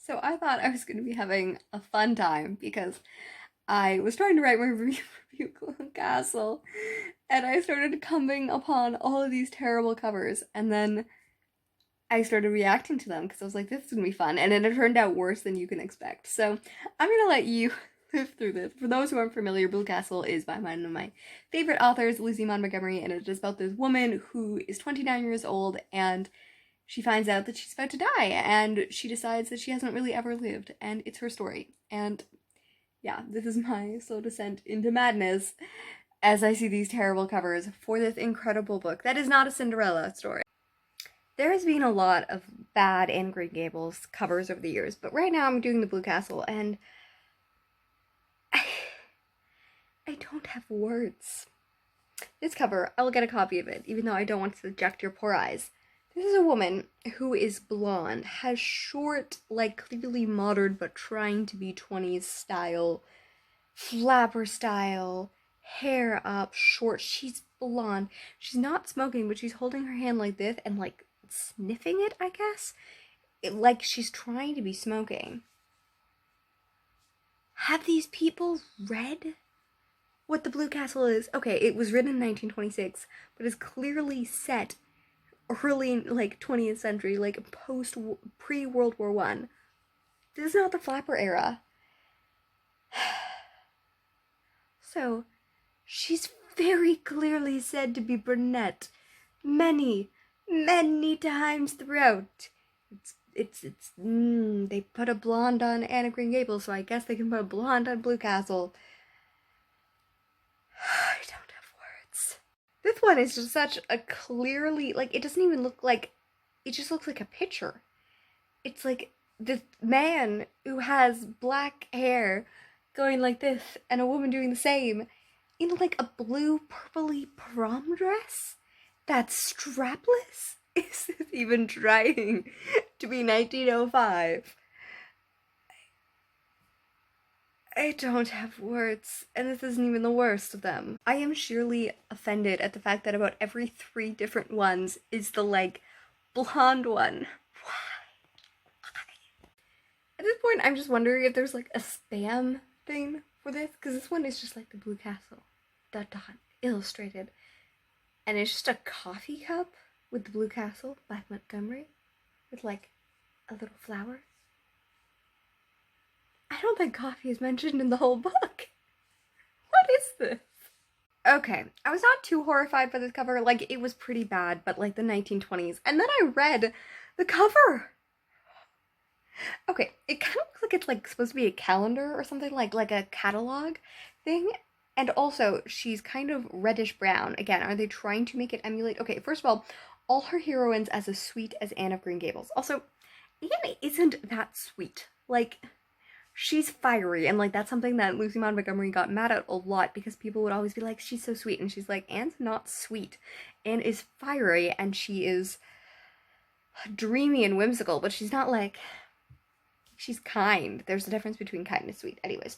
So I thought I was going to be having a fun time because I was trying to write my review Castle, and I started coming upon all of these terrible covers, and then I started reacting to them because I was like, this is going to be fun, and it turned out worse than you can expect. So I'm going to let you live through this. For those who aren't familiar, Blue Castle is by one of my favorite authors, Lucy Maud Montgomery, and it is about this woman who is 29 years old, and she finds out that she's about to die, and she decides that she hasn't really ever lived, and it's her story. And yeah, this is my slow descent into madness as I see these terrible covers for this incredible book that is not a Cinderella story. There has been a lot of bad Anne Green Gables covers over the years, but right now I'm doing the Blue Castle, and I don't have words. This cover, I will get a copy of it, even though I don't want to subject your poor eyes. This is a woman who is blonde, has short, like clearly modern but trying to be 20s style, flapper style, hair up, short. She's blonde. She's not smoking, but she's holding her hand like this and like sniffing it, I guess. Like she's trying to be smoking. Have these people read what the Blue Castle is? Okay, it was written in 1926, but is clearly set early, like, 20th century, like, pre-World War One. This is not the flapper era. So, she's very clearly said to be brunette many, many times throughout. They put a blonde on Anne Green Gables, so I guess they can put a blonde on Blue Castle. I don't have words. This one is just such a clearly, like, it doesn't even look like, it just looks like a picture. It's like this man who has black hair going like this, and a woman doing the same, in like a blue purpley prom dress that's strapless. Is this even trying to be 1905? I don't have words, and this isn't even the worst of them. I am sheerly offended at the fact that about every 3 different ones is the, like, blonde one. Why? At this point, I'm just wondering if there's, like, a spam thing for this, because this one is just, like, the Blue Castle, ... illustrated. And it's just a coffee cup with the Blue Castle by Montgomery, with, like, a little flower. I don't think coffee is mentioned in the whole book. What is this? Okay, I was not too horrified by this cover. Like, it was pretty bad, but like the 1920s. And then I read the cover. Okay, it kind of looks like it's like supposed to be a calendar or something, like a catalog thing. And also, she's kind of reddish brown. Again, are they trying to make it emulate? Okay, first of all her heroines as sweet as Anne of Green Gables. Also, Anne isn't that sweet. Like, she's fiery, and like that's something that Lucy Maud Montgomery got mad at a lot, because people would always be like, she's so sweet, and she's like, Anne's not sweet. Anne is fiery, and she is dreamy and whimsical, but she's not like, she's kind. There's a difference between kind and sweet. Anyways.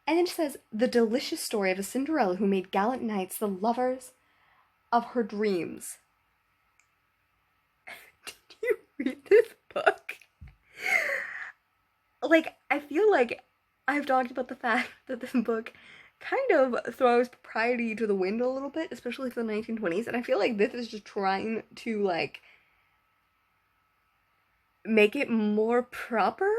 And then she says, the delicious story of a Cinderella who made gallant knights the lovers of her dreams. Did you read this book? Like, I feel like I've talked about the fact that this book kind of throws propriety to the wind a little bit, especially for the 1920s, and I feel like this is just trying to, like, make it more proper?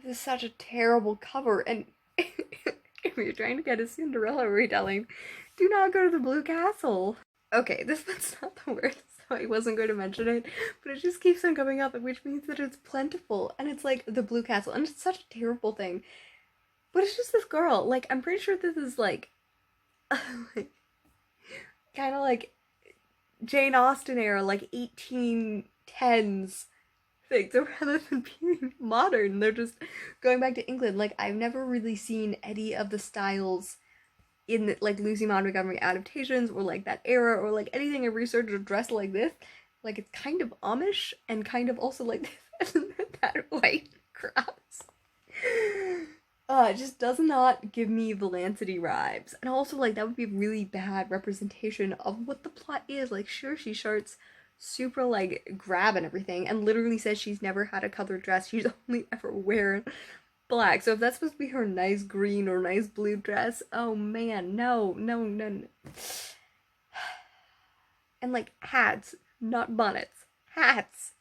This is such a terrible cover, and if you're trying to get a Cinderella retelling, do not go to the Blue Castle. Okay, this one's not the worst, so I wasn't going to mention it, but it just keeps on coming up, which means that it's plentiful, and it's like the Blue Castle, and it's such a terrible thing. But it's just this girl, like, I'm pretty sure this is like kind of like Jane Austen era, like 1810s thing. So rather than being modern, they're just going back to England. Like, I've never really seen any of the styles in the, like, Lucy Maud Montgomery adaptations, or like that era, or like anything I researched or dressed like this. Like, it's kind of Amish, and kind of also like this, that white cross. It just does not give me Valancity vibes. And also, like, that would be a really bad representation of what the plot is. Like, sure, she starts super like grab and everything, and literally says she's never had a colored dress. She's only ever wear black. So if that's supposed to be her nice green or nice blue dress, oh man, no, no, no, no. And like hats, not bonnets, hats.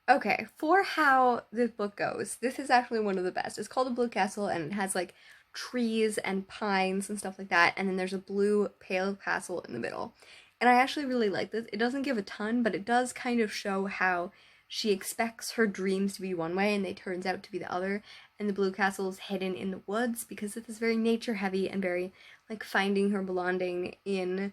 Okay, for how this book goes, this is actually one of the best. It's called The Blue Castle, and it has like trees and pines and stuff like that, and then there's a blue pale castle in the middle. And I actually really like this. It doesn't give a ton, but it does kind of show how she expects her dreams to be one way and they turns out to be the other. And the blue castle is hidden in the woods because it is very nature heavy and very like finding her belonging in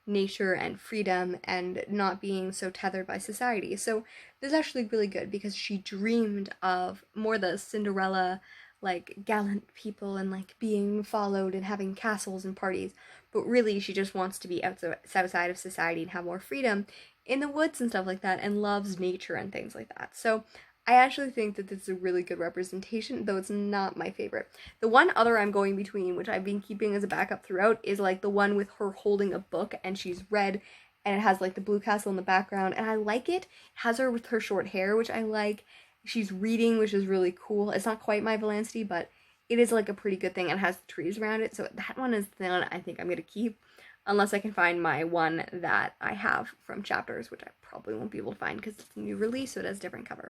nature and freedom and not being so tethered by society. So this is actually really good because she dreamed of more the Cinderella, like gallant people and like being followed and having castles and parties, but really she just wants to be outside of society and have more freedom in the woods and stuff like that, and loves nature and things like that. So I actually think that this is a really good representation, though it's not my favorite. The one other I'm going between, which I've been keeping as a backup throughout, is like the one with her holding a book and she's red and it has like the blue castle in the background, and I like it. It has her with her short hair, which I like. She's reading, which is really cool. It's not quite my Valancity, but it is like a pretty good thing and has the trees around it. So that one is the one I think I'm going to keep, unless I can find my one that I have from Chapters, which I probably won't be able to find because it's a new release, so it has a different cover.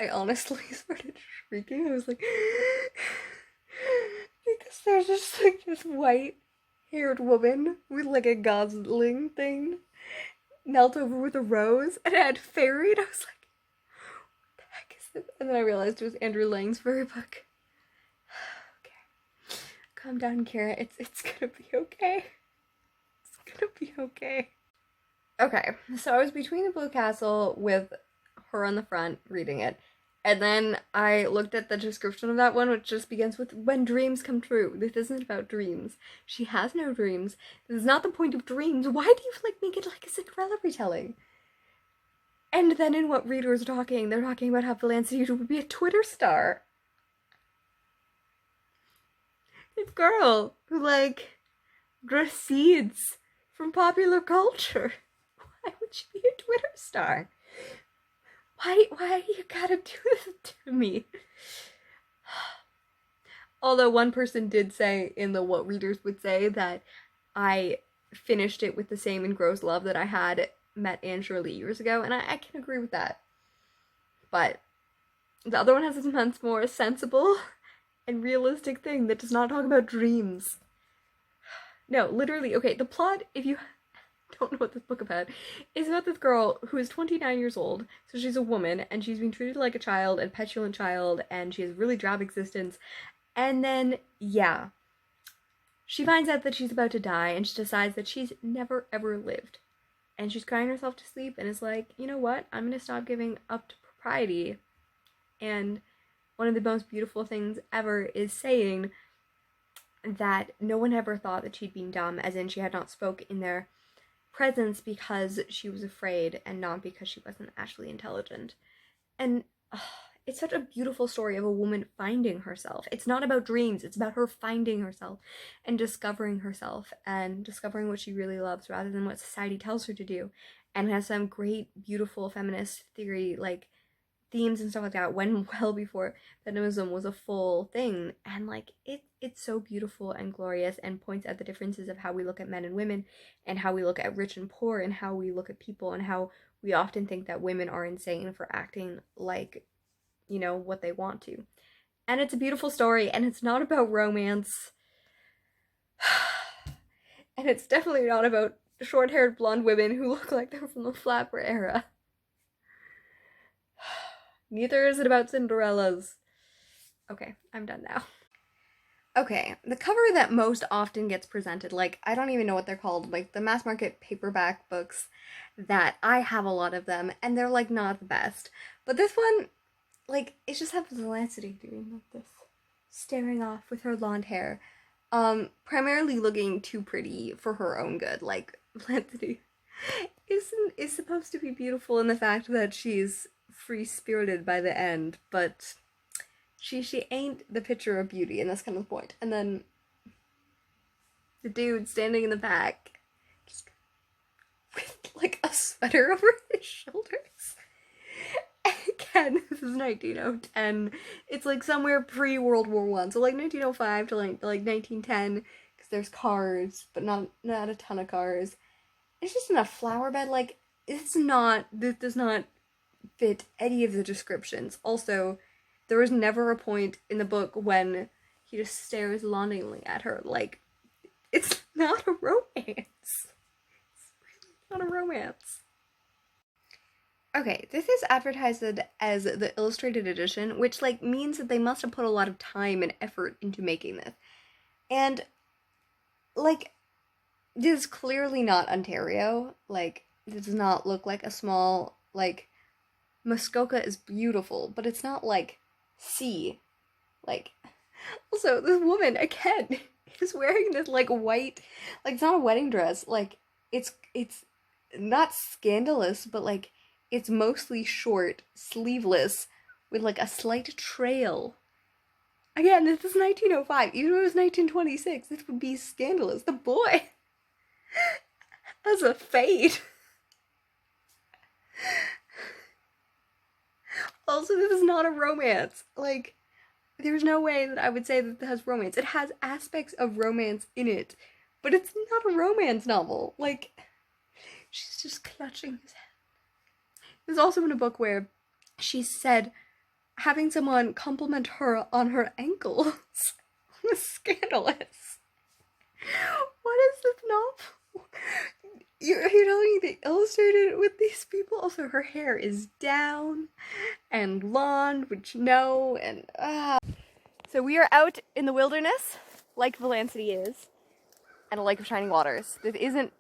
I honestly started shrieking. I was like, because there's just like this white-haired woman with like a gosling thing knelt over with a rose, and it had fairy, and I was like, what the heck is this? And then I realized it was Andrew Lang's fairy book. Okay, calm down, Kara. It's gonna be okay. It's gonna be okay. Okay, so I was between the Blue Castle with her on the front reading it, and then I looked at the description of that one, which just begins with "when dreams come true." This isn't about dreams. She has no dreams. This is not the point of dreams. Why do you like make it like a Cinderella retelling? And then in what readers are talking, they're talking about how Valancity would be a Twitter star. This girl who like grows seeds from popular culture. Why would she be a Twitter star? Why you gotta do this to me? Although one person did say in the what readers would say that I finished it with the same engrossed love that I had met Anne Shirley years ago, and I can agree with that. But the other one has a much more sensible and realistic thing that does not talk about dreams. No, literally, okay, the plot, if you don't know what this book about, is about this girl who is 29 years old, so she's a woman, and she's being treated like a child, and petulant child, and she has a really drab existence, and then, yeah, she finds out that she's about to die, and she decides that she's never ever lived, and she's crying herself to sleep, and is like, you know what, I'm gonna stop giving up to propriety, and one of the most beautiful things ever is saying that no one ever thought that she'd been dumb, as in she had not spoke in their presence because she was afraid and not because she wasn't actually intelligent. And it's such a beautiful story of a woman finding herself. It's not about dreams, it's about her finding herself and discovering herself and discovering what she really loves rather than what society tells her to do. And it has some great, beautiful feminist theory, like themes and stuff like that, when well before feminism was a full thing. And like it's so beautiful and glorious and points out the differences of how we look at men and women and how we look at rich and poor and how we look at people and how we often think that women are insane for acting like, you know, what they want to. And it's a beautiful story, and it's not about romance. And it's definitely not about short-haired blonde women who look like they're from the Flapper era. Neither is it about Cinderellas. Okay, I'm done now. Okay, the cover that most often gets presented, like, I don't even know what they're called, like, the mass market paperback books, that I have a lot of them, and they're, like, not the best. But this one, like, it just has Valancity doing like this, staring off with her blonde hair, primarily looking too pretty for her own good. Like, Valancity is supposed to be beautiful in the fact that she's free-spirited by the end, but she ain't the picture of beauty, and that's kind of the point. And then the dude standing in the back, just with like a sweater over his shoulders. Again, this is 1910. It's like somewhere pre-World War One, so like 1905 to like 1910, because there's cars, but not a ton of cars. It's just in a flower bed. Like, this does not fit any of the descriptions. Also, there was never a point in the book when he just stares longingly at her. Like, it's not a romance. It's really not a romance. Okay, this is advertised as the illustrated edition, which, like, means that they must have put a lot of time and effort into making this. And, like, this is clearly not Ontario. Like, this does not look like a small, like, Muskoka is beautiful, but it's not, like, sea. Like, also, this woman, again, is wearing this, like, white, like, it's not a wedding dress. Like, it's not scandalous, but, like, it's mostly short, sleeveless, with, like, a slight trail. Again, this is 1905. Even if it was 1926, this would be scandalous. The boy has a fade. Also, this is not a romance. Like, there's no way that I would say that it has romance. It has aspects of romance in it, but it's not a romance novel. Like, she's just clutching his head. There's also in a book where she said having someone compliment her on her ankles was scandalous. What is this novel? You're telling me they illustrated it with these people? Also, her hair is down and blonde, which no, and So we are out in the wilderness, like Valancity is, and a lake of shining waters. This isn't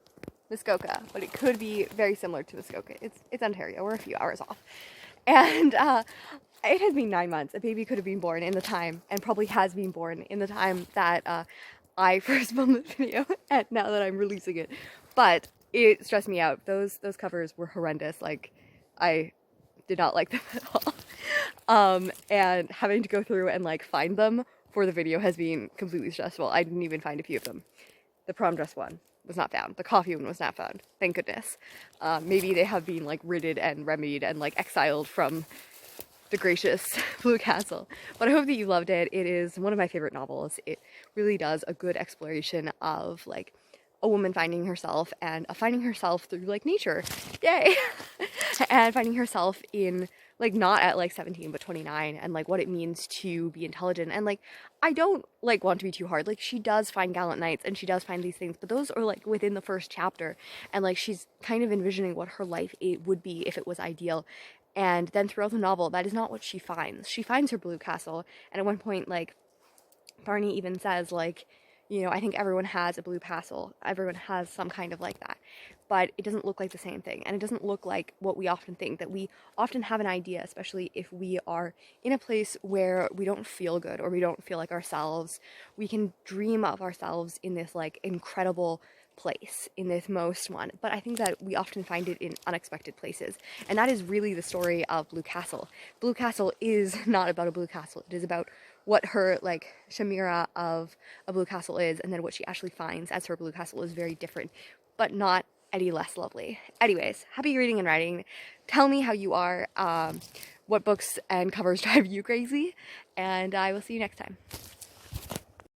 Muskoka, but it could be very similar to Muskoka. It's Ontario. We're a few hours off. And it has been 9 months. A baby could have been born in the time, and probably has been born in the time that I first filmed this video, and now that I'm releasing it. But it stressed me out. Those covers were horrendous. Like, I did not like them at all. And having to go through and like find them for the video has been completely stressful. I didn't even find a few of them. The prom dress one was not found. The coffee one was not found. Thank goodness. Maybe they have been like ridded and remedied and like exiled from the gracious Blue Castle. But I hope that you loved it. It is one of my favorite novels. It really does a good exploration of like a woman finding herself and finding herself through like nature. Yay! And finding herself in like not at like 17 but 29, and like what it means to be intelligent. And like, I don't like want to be too hard. Like, she does find gallant knights and she does find these things, but those are like within the first chapter, and like she's kind of envisioning what her life it would be if it was ideal. And then throughout the novel, that is not what she finds. She finds her blue castle, and at one point like Barney even says like, you know, I think everyone has a blue castle. Everyone has some kind of like that. But it doesn't look like the same thing. And it doesn't look like what we often think. That we often have an idea, especially if we are in a place where we don't feel good or we don't feel like ourselves. We can dream of ourselves in this like incredible place, in this most one. But I think that we often find it in unexpected places. And that is really the story of Blue Castle. Blue Castle is not about a blue castle. It is about what her like chimera of a blue castle is, and then what she actually finds as her blue castle is very different, but not any less lovely. Anyways, happy reading and writing. Tell me how you are, what books and covers drive you crazy, and I will see you next time.